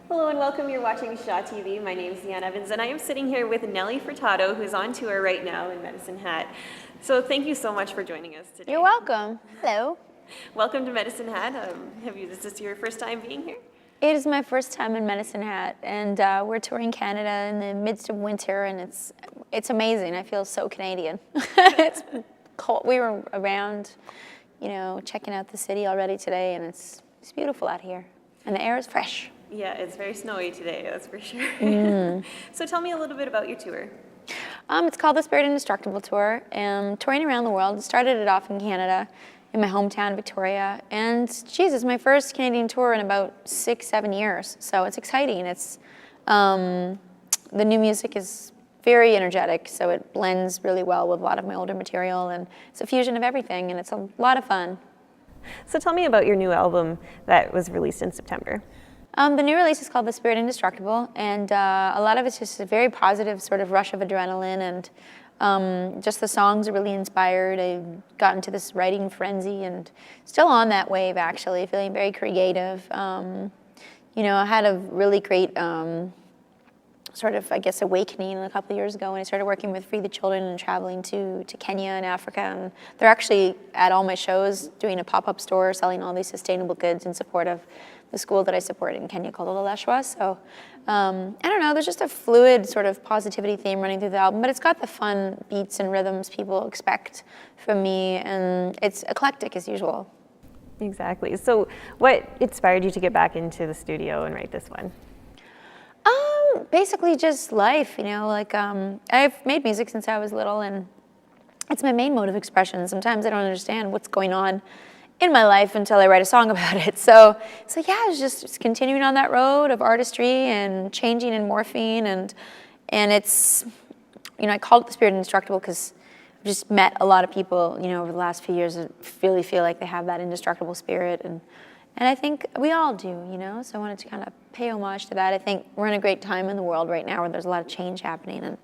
Hello and welcome. You're watching Shaw TV. My name is Leanne Evans and I am sitting here with Nelly Furtado, who's on tour right now in Medicine Hat. So thank you so much for joining us today. You're welcome. Hello. Welcome to Medicine Hat. Is this your first time being here? It is my first time in Medicine Hat, and we're touring Canada in the midst of winter, and it's amazing. I feel so Canadian. It's cold. We were around, checking out the city already today, and it's beautiful out here, and the air is fresh. Yeah, it's very snowy today, that's for sure. So tell me a little bit about your tour. It's called the Spirit Indestructible Tour. Touring around the world. Started it off in Canada, in my hometown, Victoria. And geez, it's my first Canadian tour in about 6-7 years. So it's exciting. It's the new music is very energetic, so it blends really well with a lot of my older material, and it's a fusion of everything, and it's a lot of fun. So tell me about your new album that was released in September. The new release is called The Spirit Indestructible, and a lot of it's just a very positive sort of rush of adrenaline, and just the songs are really inspired. I got into this writing frenzy and still on that wave, actually, feeling very creative. I had a really great sort of, awakening a couple of years ago when I started working with Free the Children and traveling to Kenya and Africa. And they're actually at all my shows doing a pop-up store selling all these sustainable goods in support of the school that I support in Kenya called Oleshwa. So I don't know, there's just a fluid sort of positivity theme running through the album, but it's got the fun beats and rhythms people expect from me, and it's eclectic as usual. Exactly. So what inspired you to get back into the studio and write this one? Basically just life, I've made music since I was little, and it's my main mode of expression. Sometimes I don't understand what's going on in my life until I write a song about it. So yeah, it's just continuing on that road of artistry and changing and morphing, and it's, I called it The Spirit Indestructible because I've just met a lot of people, over the last few years that really feel like they have that indestructible spirit, and I think we all do, so I wanted to kind of pay homage to that. I think we're in a great time in the world right now where there's a lot of change happening, and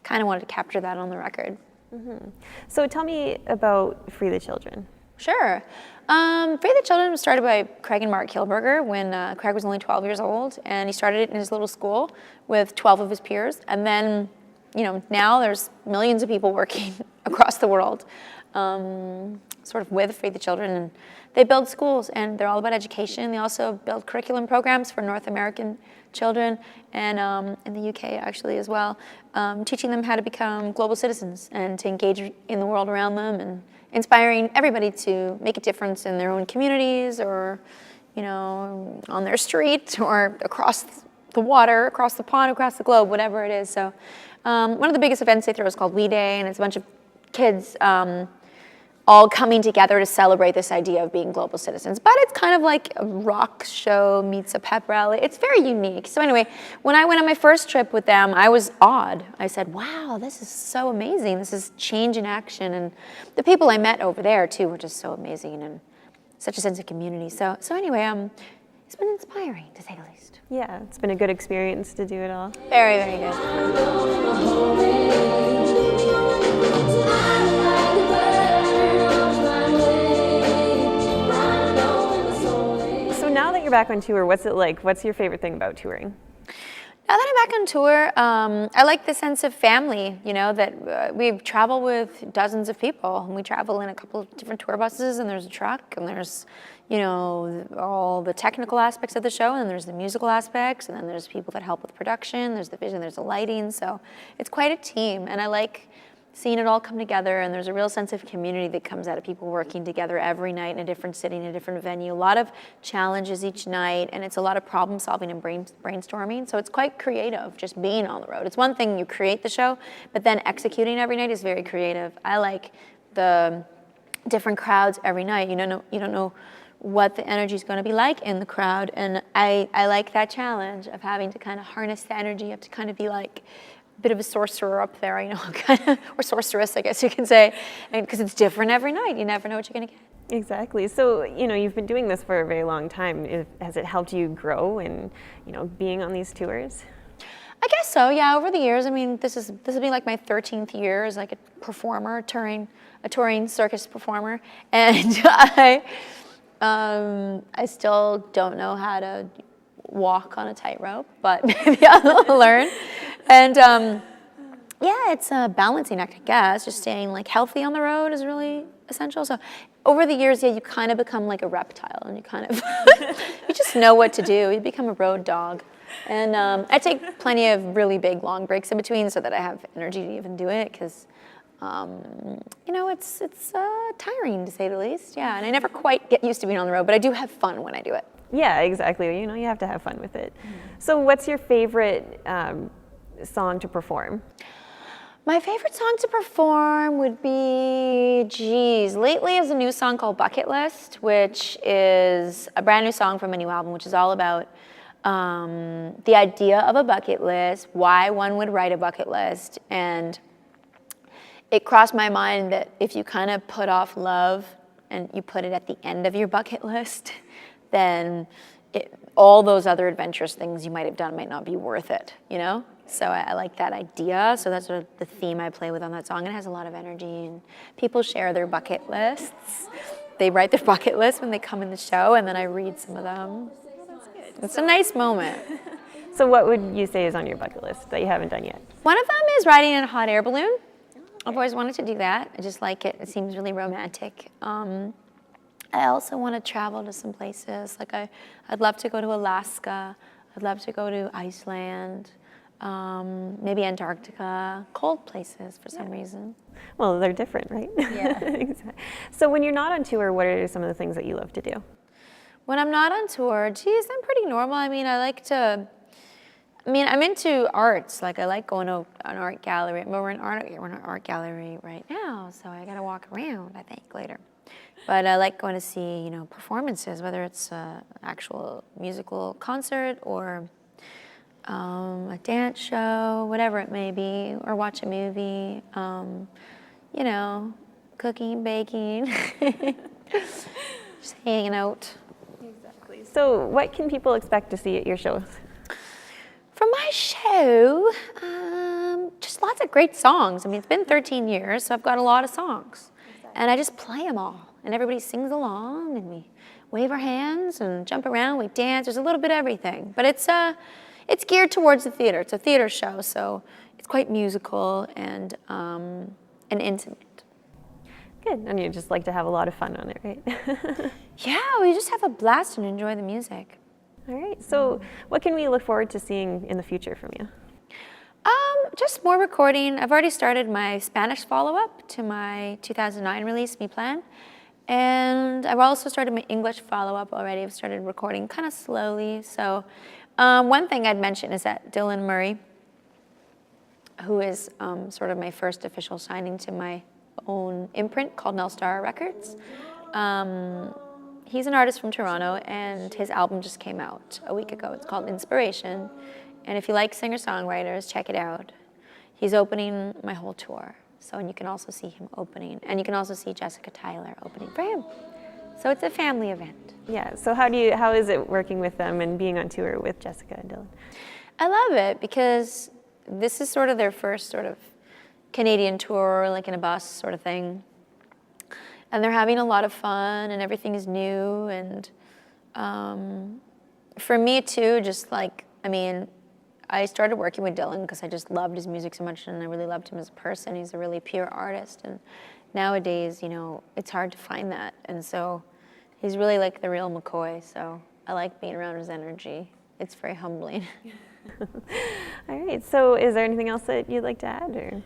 kind of wanted to capture that on the record. Mm-hmm. So tell me about Free the Children. Sure. Free the Children was started by Craig and Mark Kilberger when Craig was only 12 years old, and he started it in his little school with 12 of his peers. And then, now there's millions of people working across the world sort of with Free the Children, and they build schools, and they're all about education. They also build curriculum programs for North American children and in the UK actually as well, teaching them how to become global citizens and to engage in the world around them, and inspiring everybody to make a difference in their own communities, or on their street, or across the water, across the pond, across the globe, whatever it is. So one of the biggest events they throw is called We Day, and it's a bunch of kids all coming together to celebrate this idea of being global citizens. But it's kind of like a rock show meets a pep rally. It's very unique. So anyway, when I went on my first trip with them, I was awed. I said, wow, this is so amazing. This is change in action. And the people I met over there, too, were just so amazing, and such a sense of community. So anyway, it's been inspiring, to say the least. Yeah, it's been a good experience to do it all. Very, very good. Now that you're back on tour, what's it like? What's your favorite thing about touring? Now that I'm back on tour, I like the sense of family, that we travel with dozens of people. And we travel in a couple of different tour buses, and there's a truck, and there's, all the technical aspects of the show, and there's the musical aspects, and then there's people that help with production, there's the vision, there's the lighting. So it's quite a team, and I like seeing it all come together, and there's a real sense of community that comes out of people working together every night in a different city, in a different venue. A lot of challenges each night, and it's a lot of problem solving and brainstorming. So it's quite creative just being on the road. It's one thing you create the show, but then executing every night is very creative. I like the different crowds every night. You don't know what the energy is going to be like in the crowd, and I like that challenge of having to kind of harness the energy. You have to kind of be like bit of a sorcerer up there, or sorceress, I guess you can say, because it's different every night. You never know what you're going to get. Exactly. So, you've been doing this for a very long time. Has it helped you grow and, being on these tours? I guess so, yeah. Over the years, this will be like my 13th year as like a performer, a touring circus performer, and I still don't know how to walk on a tightrope, but maybe I'll learn. And yeah, it's a balancing act, I guess. Just staying like healthy on the road is really essential. So over the years, yeah, you kind of become like a reptile, and you kind of you just know what to do. You become a road dog. And I take plenty of really big, long breaks in between so that I have energy to even do it, because you know, it's tiring, to say the least. Yeah, and I never quite get used to being on the road, but I do have fun when I do it. Yeah, exactly. You know, you have to have fun with it. So what's your favorite song to perform? My favorite song to perform would be, lately is a new song called Bucket List, which is a brand new song from a new album, which is all about the idea of a bucket list, why one would write a bucket list. And it crossed my mind that if you kind of put off love and you put it at the end of your bucket list, then all those other adventurous things you might have done might not be worth it, you know? So I like that idea. So that's sort of the theme I play with on that song. It has a lot of energy, and people share their bucket lists. They write their bucket list when they come in the show, and then I read some of them. That's good. It's a nice moment. So what would you say is on your bucket list that you haven't done yet? One of them is riding in a hot air balloon. I've always wanted to do that. I just like it. It seems really romantic. I also want to travel to some places. Like I'd love to go to Alaska. I'd love to go to Iceland. Maybe Antarctica, cold places for some reason. Well, they're different, right? Yeah. Exactly. So when you're not on tour, what are some of the things that you love to do? When I'm not on tour, geez, I'm pretty normal. I mean, I'm into arts. Like I like going to an art gallery. We're in an art gallery right now, so I got to walk around, I think, later. But I like going to see, you know, performances, whether it's an actual musical concert or a dance show, whatever it may be, or watch a movie, you know, cooking, baking, just hanging out. Exactly. So what can people expect to see at your shows? From my show, just lots of great songs. I mean, it's been 13 years, so I've got a lot of songs. And I just play them all. And everybody sings along, and we wave our hands and jump around, we dance. There's a little bit of everything. But it's geared towards the theater. It's a theater show, so it's quite musical and intimate. Good, and you just like to have a lot of fun on it, right? Yeah, we just have a blast and enjoy the music. All right, so what can we look forward to seeing in the future from you? Just more recording. I've already started my Spanish follow-up to my 2009 release, Mi Plan. And I've also started my English follow-up already. I've started recording kind of slowly. So one thing I'd mention is that Dylan Murray, who is sort of my first official signing to my own imprint called Nelstar Records. He's an artist from Toronto, and his album just came out a week ago. It's called Inspiration. And if you like singer-songwriters, check it out. He's opening my whole tour. So, and you can also see him opening. And you can also see Jessica Tyler opening for him. So it's a family event. Yeah, so how is it working with them and being on tour with Jessica and Dylan? I love it because this is sort of their first sort of Canadian tour, like in a bus sort of thing. And they're having a lot of fun, and everything is new. And for me too, just like, I mean, I started working with Dylan because I just loved his music so much, and I really loved him as a person. He's a really pure artist, and nowadays, you know, it's hard to find that. And so he's really like the real McCoy, so I like being around his energy. It's very humbling. All right, so is there anything else that you'd like to add? Or?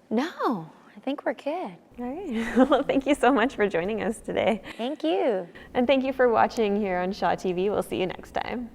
No, I think we're good. All right, well, thank you so much for joining us today. Thank you. And thank you for watching here on Shaw TV. We'll see you next time.